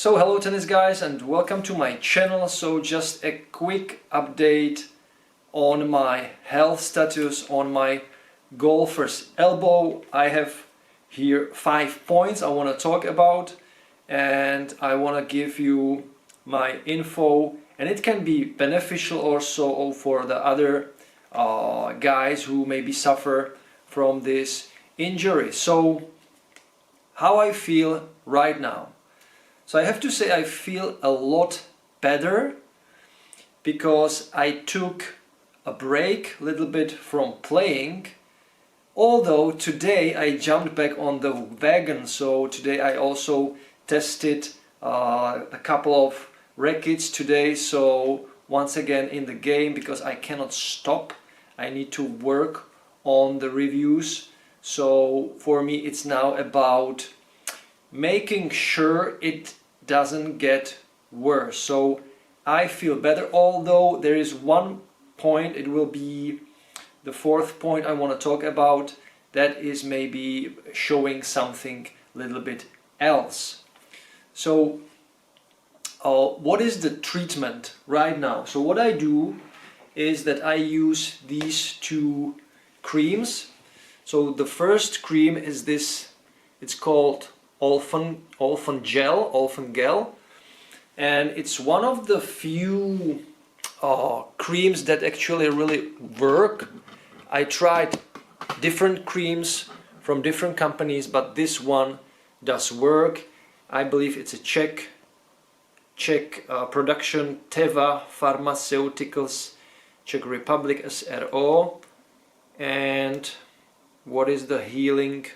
So hello tennis guys and welcome to my channel. So just a quick update on my health status on my golfer's elbow. I have here 5 points I want to talk about and I want to give you my info, and it can be beneficial also for the other guys who maybe suffer from this injury. So how I feel right now. So I have to say I feel a lot better because I took a break a little bit from playing, although today I jumped back on the wagon. So today I also tested a couple of rackets today, so once again in the game, because I cannot stop. I need to work on the reviews. So for me it's now about making sure it doesn't get worse. So I feel better, although there is one point, it will be the fourth point I want to talk about, that is maybe showing something a little bit else. So what is the treatment right now? So what I do is that I use these two creams. So the first cream is this, it's called Olfen Gel, and it's one of the few creams that actually really work. I tried different creams from different companies, but this one does work. I believe it's a Czech production, Teva Pharmaceuticals, Czech Republic SRO. And what is the healing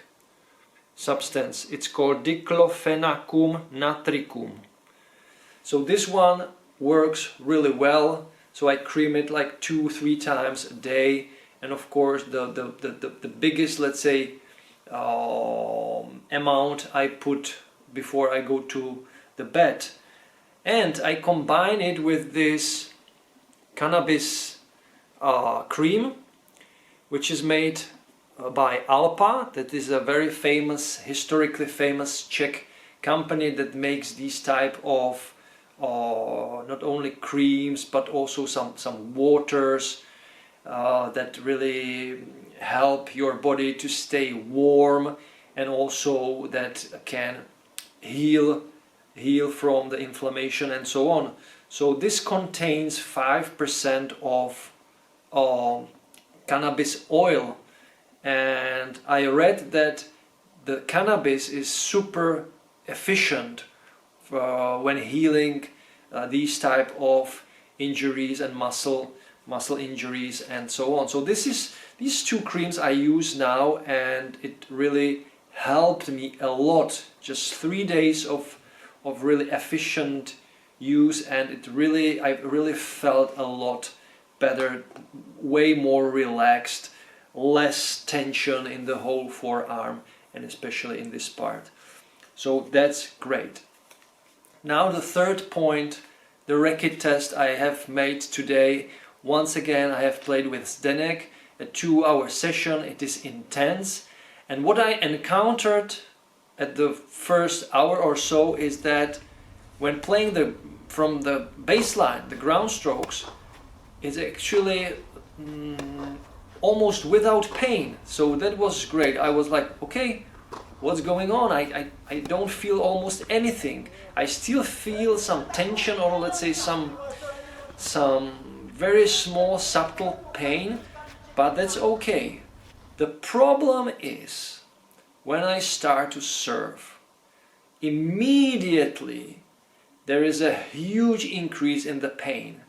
substance? It's called diclofenacum natricum. So this one works really well. So I cream it like 2-3 times a day, and of course the biggest, let's say, amount I put before I go to the bed. And I combine it with this cannabis cream, which is made by Alpa. That is a very famous, historically famous Czech company that makes these type of not only creams but also some waters that really help your body to stay warm, and also that can heal from the inflammation and so on. So this contains 5% of cannabis oil, and I read that the cannabis is super efficient when healing these type of injuries and muscle injuries and so on. So these two creams I use now, and it really helped me a lot. Just 3 days of really efficient use, and I really felt a lot better, way more relaxed, less tension in the whole forearm and especially in this part. So that's great. Now the third point, the racket test I have made today. Once again I have played with Zdenek, a 2-hour session. It is intense, and what I encountered at the first hour or so is that when playing from the baseline, the ground strokes, it's actually almost without pain. So that was great. I was like, okay, what's going on? I don't feel almost anything. I still feel some tension, or let's say some very small subtle pain, but that's okay. The problem is when I start to serve, immediately there is a huge increase in the pain.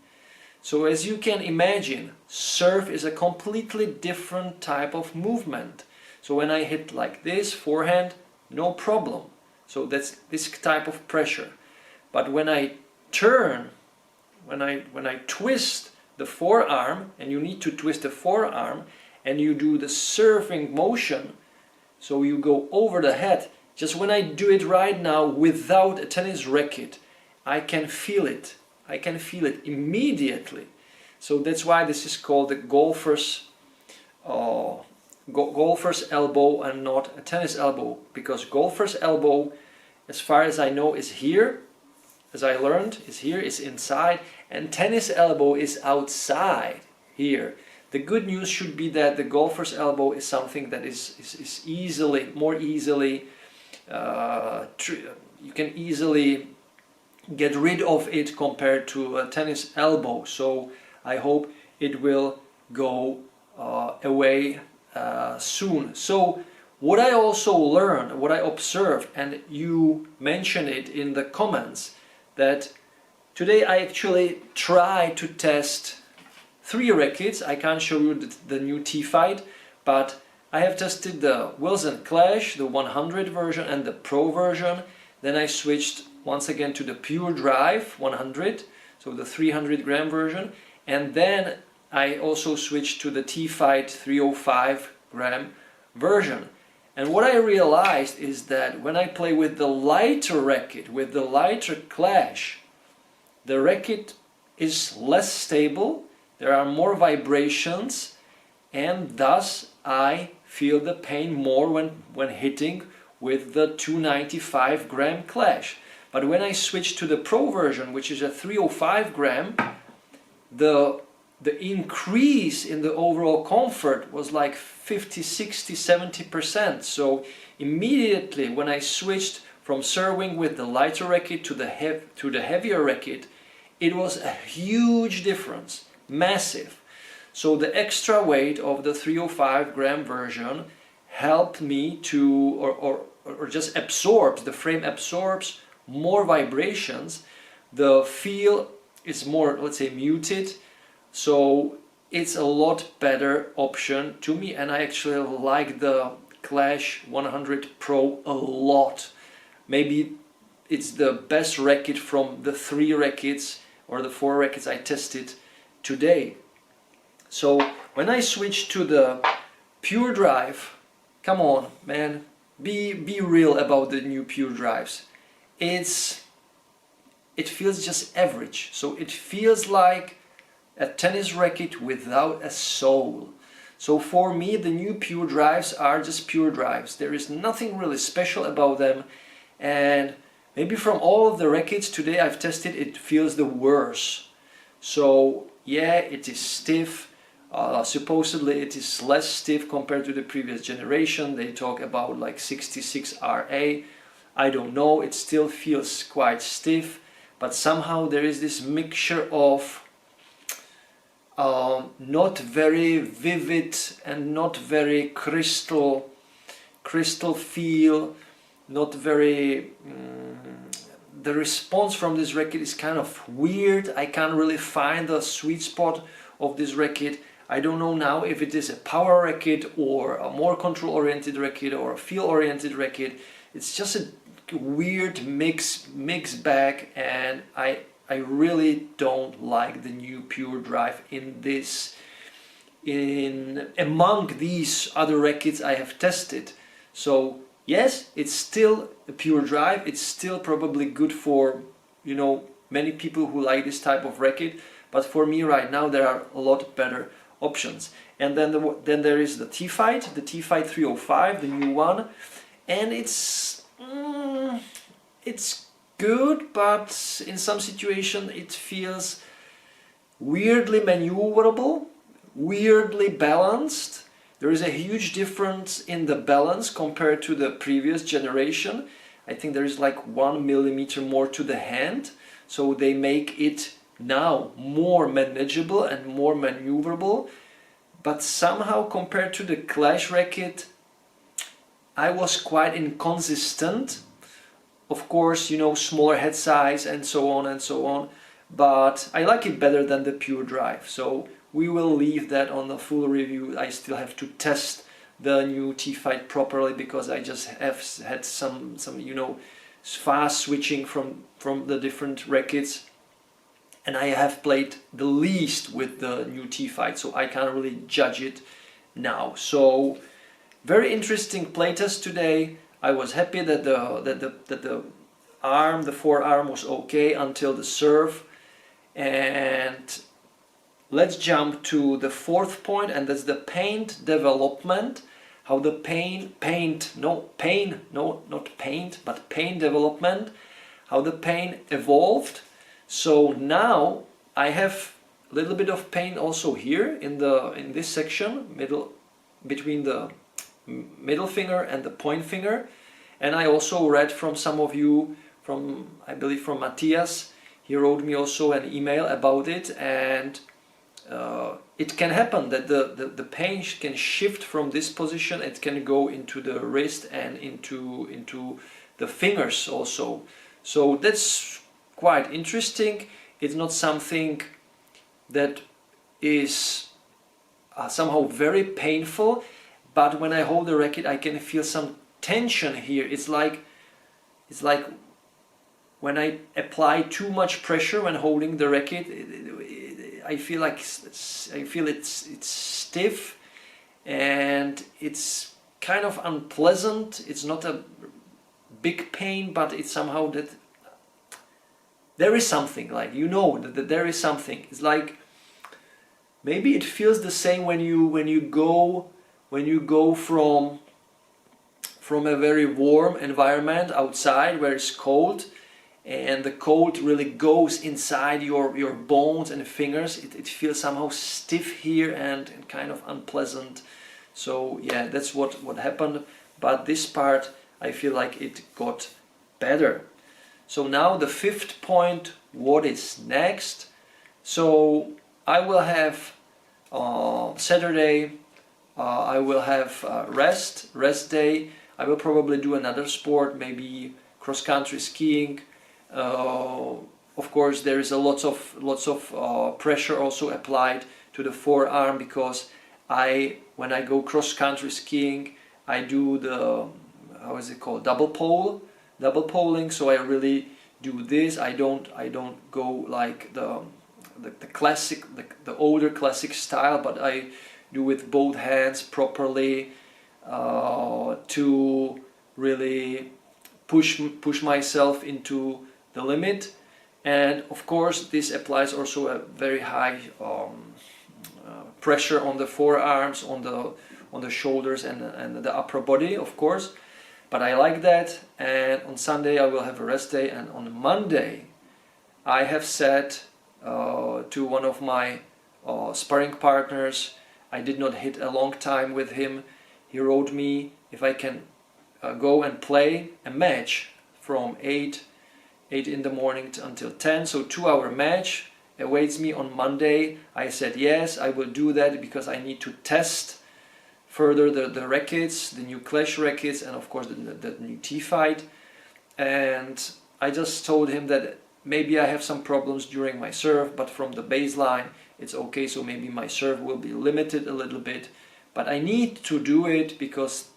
So as you can imagine, serve is a completely different type of movement. So when I hit like this, forehand, no problem. So that's this type of pressure. But when I turn, when I twist the forearm, and you need to twist the forearm, and you do the serving motion, so you go over the head, just when I do it right now without a tennis racket, I can feel it. I can feel it immediately. So that's why this is called the golfer's elbow and not a tennis elbow, because golfer's elbow, as far as I know, is here, as I learned, is here, is inside, and tennis elbow is outside here. The good news should be that the golfer's elbow is something that is easily, more easily, you can easily get rid of it compared to a tennis elbow. So I hope it will go away soon. So what I also learned, what I observed, and you mentioned it in the comments, that today I actually tried to test 3 rackets. I can't show you the new T-Fight, but I have tested the Wilson Clash, the 100 version and the Pro version. Then I switched once again to the Pure Drive 100, so the 300 gram version, and then I also switched to the T-Fight 305 gram version. And what I realized is that when I play with the lighter racket, with the lighter Clash, the racket is less stable, there are more vibrations, and thus I feel the pain more when hitting with the 295 gram Clash. But when I switched to the Pro version, which is a 305 gram, the increase in the overall comfort was like 50, 60, 70%. So immediately when I switched from serving with the lighter racket to the heavier racket, it was a huge difference, massive. So the extra weight of the 305 gram version helped me to, or just absorbs, the frame absorbs more vibrations. The feel is more, let's say, muted. So it's a lot better option to me, and I actually like the Clash 100 Pro a lot. Maybe it's the best racket from the 3 rackets or the 4 rackets I tested today. So when I switch to the Pure Drive, come on man, be real about the new Pure Drives. It feels just average. So it feels like a tennis racket without a soul. So for me, the new Pure Drives are just Pure Drives. There is nothing really special about them, and maybe from all of the rackets today I've tested, it feels the worst. So yeah, it is stiff. Supposedly it is less stiff compared to the previous generation. They talk about like 66 RA. I don't know, it still feels quite stiff, but somehow there is this mixture of not very vivid and not very crystal feel, not very the response from this racket is kind of weird. I can't really find the sweet spot of this racket. I don't know now if it is a power racket or a more control oriented racket or a feel oriented racket. It's just a weird mix bag, and I really don't like the new Pure Drive among these other rackets I have tested. So yes, it's still a Pure Drive. It's still probably good for, you know, many people who like this type of racket. But for me right now, there are a lot better options. And then there is the T-Fight, the T-Fight 305, the new one, and it's good, but in some situation it feels weirdly maneuverable, weirdly balanced. There is a huge difference in the balance compared to the previous generation. I think there is like 1 millimeter more to the hand, so they make it now more manageable and more maneuverable. But somehow compared to the Clash racket, I was quite inconsistent. Of course, you know, smaller head size and so on, but I like it better than the Pure Drive. So we will leave that on the full review. I still have to test the new T-Fight properly, because I just have had some you know, fast switching from the different rackets, and I have played the least with the new T-Fight, so I can't really judge it now. So very interesting playtest today. I was happy that the arm, the forearm was okay until the serve. And let's jump to the 4th point, and that's the paint development. How the paint development, how the pain evolved. So now I have a little bit of pain also here in this section, between the middle finger and the point finger. And I also read from some of you, I believe from Matthias, he wrote me also an email about it, and it can happen that the pain can shift from this position. It can go into the wrist and into the fingers also. So that's quite interesting. It's not something that is somehow very painful, but when I hold the racket I can feel some tension here. It's like when I apply too much pressure when holding the racket, I feel it's stiff, and it's kind of unpleasant. It's not a big pain, but it's somehow that there is something, like, you know, that there is something. It's like maybe it feels the same when you go from a very warm environment outside where it's cold, and the cold really goes inside your bones and fingers. It feels somehow stiff here and kind of unpleasant. So yeah, that's what happened. But this part, I feel like it got better. So now the fifth point, what is next? So I will have Saturday, I will have rest day. I will probably do another sport, maybe cross-country skiing. Of course, there is lots of pressure also applied to the forearm, because when I go cross-country skiing, I do the, how is it called, double poling. So I really do this. I don't go like the classic, the older classic style, but I do with both hands properly to really push myself into the limit. And of course this applies also a very high pressure on the forearms, on the shoulders and the upper body, of course. But I like that. And on Sunday I will have a rest day, and on Monday I have said to one of my sparring partners, I did not hit a long time with him. He wrote me if I can go and play a match from 8 in the morning until 10, so 2-hour match awaits me on Monday. I said yes, I will do that, because I need to test further the rackets, the new Clash rackets, and of course the new T-Fight. And I just told him that maybe I have some problems during my serve, but from the baseline it's okay, so maybe my serve will be limited a little bit. But I need to do it, because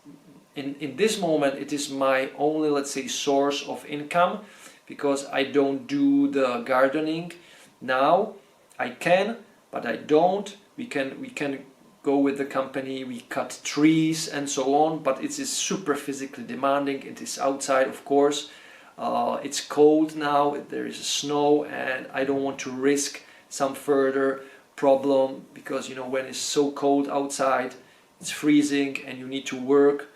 in this moment it is my only, let's say, source of income, because I don't do the gardening now. I can, but I don't. We can go with the company, we cut trees and so on, but it is super physically demanding. It is outside, of course. It's cold now, there is snow, and I don't want to risk some further problem, because you know, when it's so cold outside, it's freezing and you need to work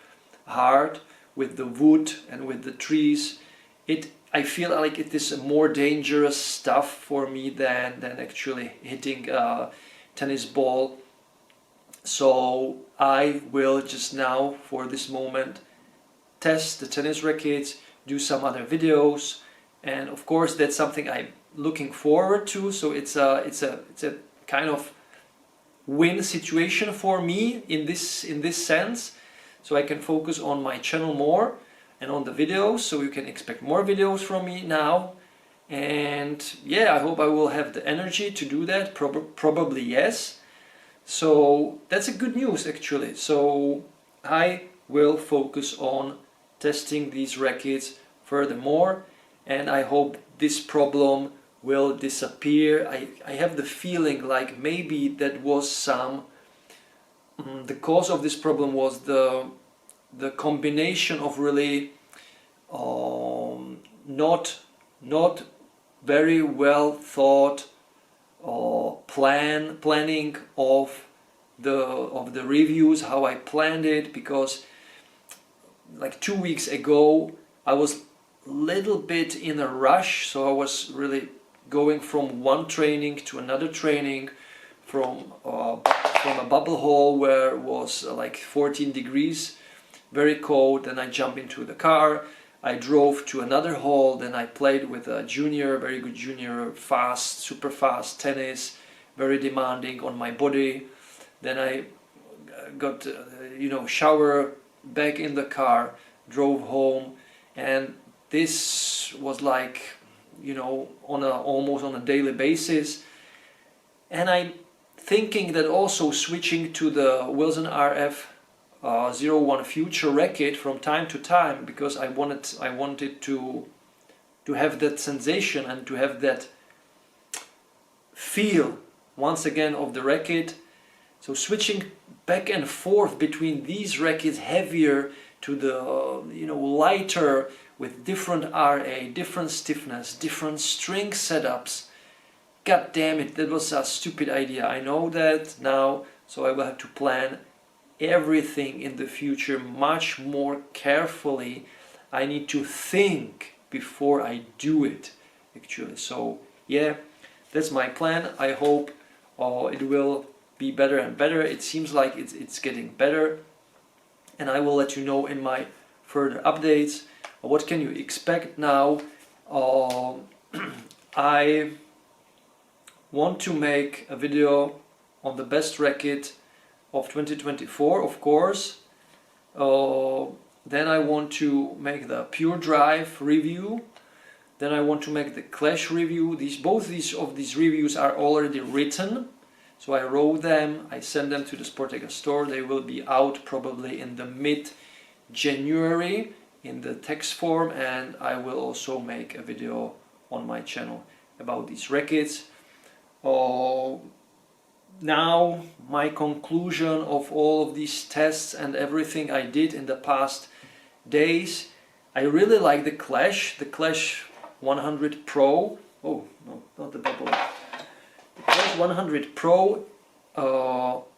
hard with the wood and with the trees. I feel like it is a more dangerous stuff for me than actually hitting a tennis ball. So I will just now, for this moment, test the tennis rackets, do some other videos, and of course that's something I'm looking forward to. So it's a kind of win situation for me in this sense. So I can focus on my channel more and on the videos, so you can expect more videos from me now. And yeah, I hope I will have the energy to do that. Probably yes. So that's a good news actually. So I will focus on testing these rackets furthermore, and I hope this problem will disappear. I have the feeling like maybe that was the cause of this problem was the combination of really not very well thought planning of the reviews, how I planned it. Because like 2 weeks ago I was little bit in a rush, so I was really going from one training to another training, from a bubble hole where it was like 14 degrees, very cold. Then I jumped into the car, I drove to another hole, then I played with a junior, very good junior, fast, super fast tennis, very demanding on my body. Then I got shower, back in the car, drove home, and this was like almost on a daily basis. And I'm thinking that also switching to the Wilson RF01 Future Racket from time to time, because I wanted to have that sensation and to have that feel once again of the racket. So switching back and forth between these rackets, heavier to the lighter, with different RA, different stiffness, different string setups. God damn it, that was a stupid idea. I know that now, so I will have to plan everything in the future much more carefully. I need to think before I do it, actually. So yeah, that's my plan. I hope it will be better and better. It seems like it's getting better, and I will let you know in my further updates. What can you expect now? I want to make a video on the best racket of 2024, of course. Then I want to make the Pure Drive review. Then I want to make the Clash review. Both of these reviews are already written. So I wrote them, I sent them to the Sportega store. They will be out probably in the mid-January in the text form, and I will also make a video on my channel about these rackets. Now my conclusion of all of these tests and everything I did in the past days. I really like the Clash 100 Pro. Oh no, not the bubble. The Clash 100 Pro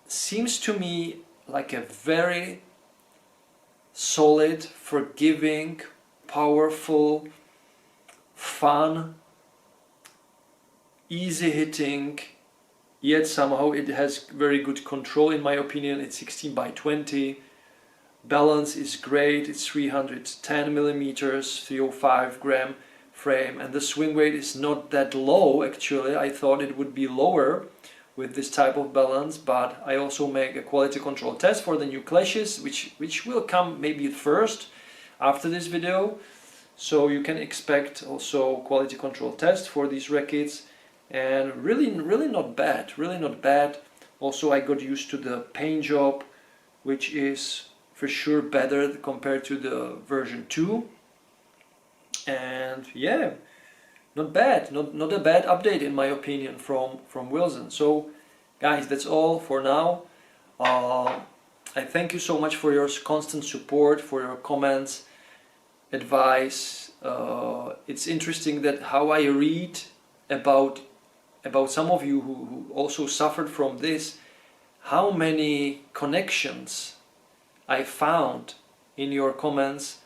seems to me like a very solid, forgiving, powerful, fun, easy hitting, yet somehow it has very good control in my opinion. It's 16 by 20. Balance is great. It's 310 millimeters, 305 gram frame, and the swing weight is not that low actually. I thought it would be lower with this type of balance, but I also make a quality control test for the new Clashes, which will come maybe first after this video. So you can expect also quality control test for these rackets, and really not bad, really not bad. Also I got used to the paint job, which is for sure better compared to the version 2. And yeah, not bad, not a bad update in my opinion from Wilson. So guys, that's all for now. I thank you so much for your constant support, for your comments, advice. It's interesting that how I read about some of you who also suffered from this, how many connections I found in your comments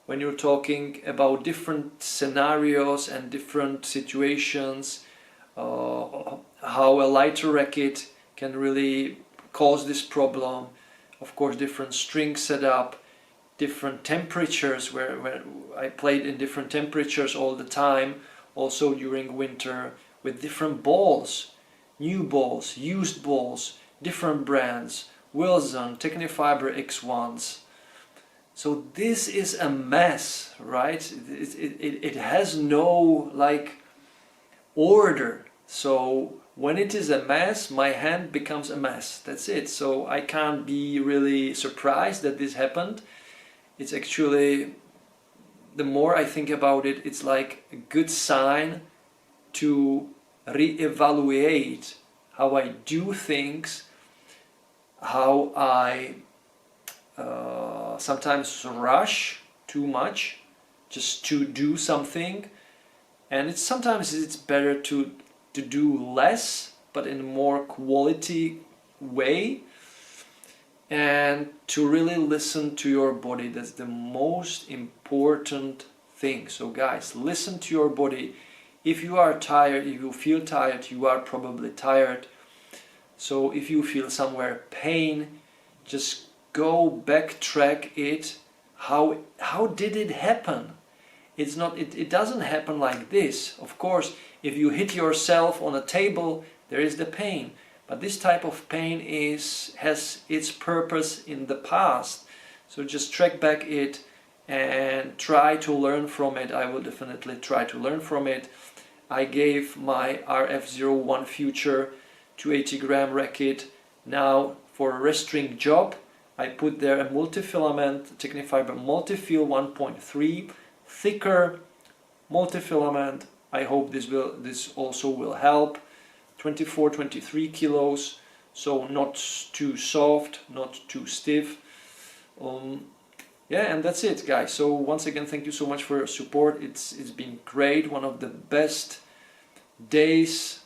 when you're talking about different scenarios and different situations, how a lighter racket can really cause this problem. Of course, different string setup, different temperatures, where I played in different temperatures all the time, also during winter, with different balls, new balls, used balls, different brands, Wilson, Technifiber X1s. So this is a mess, right? It has no like order. So when it is a mess, my hand becomes a mess. That's it. So I can't be really surprised that this happened. It's actually, the more I think about it, it's like a good sign to re-evaluate how I do things, how I sometimes rush too much just to do something, and sometimes it's better to do less but in a more quality way, and to really listen to your body. That's the most important thing. So guys, listen to your body. If you are tired, if you feel tired, you are probably tired. So if you feel somewhere pain, just go backtrack it. How did it happen? It doesn't happen like this. Of course, if you hit yourself on a table, there is the pain. But this type of pain has its purpose in the past. So just track back it and try to learn from it. I will definitely try to learn from it. I gave my RF01 Future 280-gram racket now for a wrestling job. I put there a multifilament Technifiber Multifil 1.3, thicker multifilament. I hope this also will help. 23 kilos, so not too soft, not too stiff. Yeah, and that's it, guys. So once again, thank you so much for your support. It's been great, one of the best days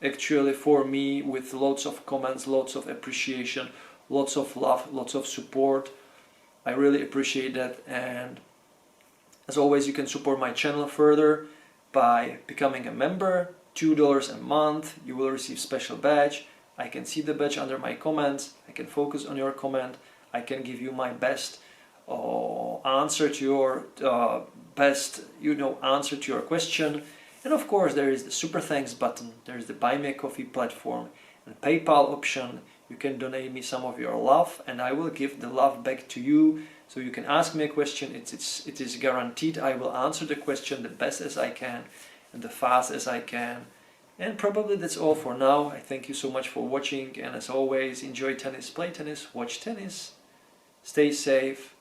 actually for me, with lots of comments, lots of appreciation, lots of love, lots of support. I really appreciate that. And as always, you can support my channel further by becoming a member. $2 a month, you will receive special badge. I can see the badge under my comments. I can focus on your comment. I can give you my best answer to your answer to your question. And of course, there is the super thanks button. There is the buy me a coffee platform and PayPal option. You can donate me some of your love, and I will give the love back to you. So you can ask me a question. It is guaranteed I will answer the question the best as I can and the fast as I can. And probably that's all for now. I thank you so much for watching, and as always, enjoy tennis, play tennis, watch tennis, stay safe,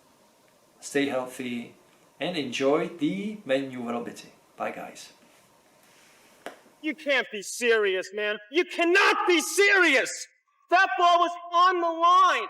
stay healthy, and enjoy the manooovrlbity. Bye guys. You can't be serious, man. You cannot be serious! That ball was on the line!